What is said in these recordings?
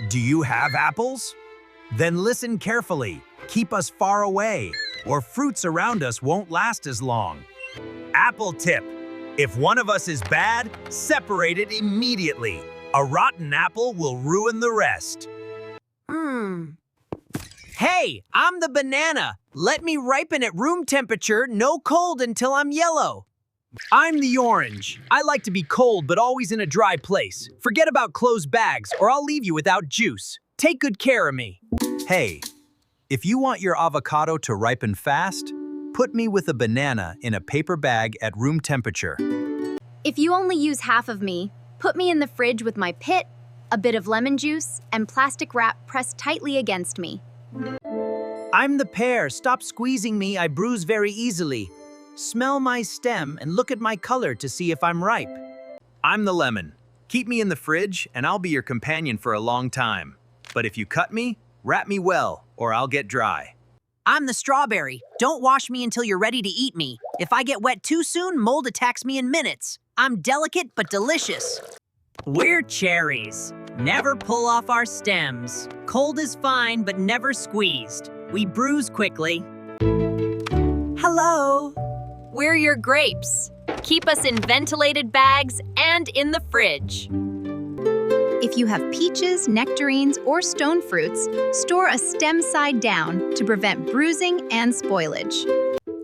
Do you have apples? Then listen carefully. Keep us far away, or fruits around us won't last as long. Apple tip. If one of us is bad, separate it immediately. A rotten apple will ruin the rest. Hey, I'm the banana. Let me ripen at room temperature, no cold until I'm yellow. I'm the orange. I like to be cold, but always in a dry place. Forget about closed bags, or I'll leave you without juice. Take good care of me. Hey, if you want your avocado to ripen fast, put me with a banana in a paper bag at room temperature. If you only use half of me, put me in the fridge with my pit, a bit of lemon juice, and plastic wrap pressed tightly against me. I'm the pear. Stop squeezing me. I bruise very easily. Smell my stem and look at my color to see if I'm ripe. I'm the lemon. Keep me in the fridge and I'll be your companion for a long time. But if you cut me, wrap me well or I'll get dry. I'm the strawberry. Don't wash me until you're ready to eat me. If I get wet too soon, mold attacks me in minutes. I'm delicate but delicious. We're cherries. Never pull off our stems. Cold is fine, but never squeezed. We bruise quickly. Hello. We're your grapes. Keep us in ventilated bags and in the fridge. If you have peaches, nectarines, or stone fruits, store a stem side down to prevent bruising and spoilage.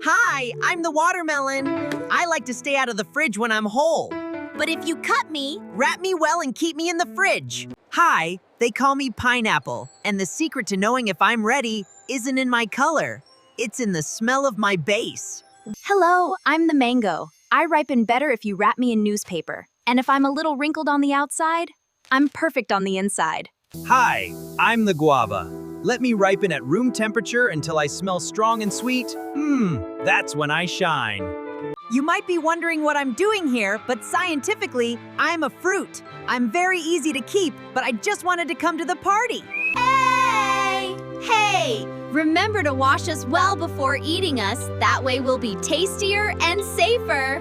Hi, I'm the watermelon. I like to stay out of the fridge when I'm whole. But if you cut me, Wrap me well and keep me in the fridge. Hi, they call me pineapple, and the secret to knowing if I'm ready isn't in my color. It's in the smell of my base. hello, I'm the mango. I ripen better if you wrap me in newspaper. And if I'm a little wrinkled on the outside, I'm perfect on the inside. Hi, I'm the guava. Let me ripen at room temperature until I smell strong and sweet. That's when I shine. You might be wondering what I'm doing here, but scientifically, I'm a fruit. I'm very easy to keep, but I just wanted to come to the party. Hey! Hey! Remember to wash us well before eating us. That way we'll be tastier and safer.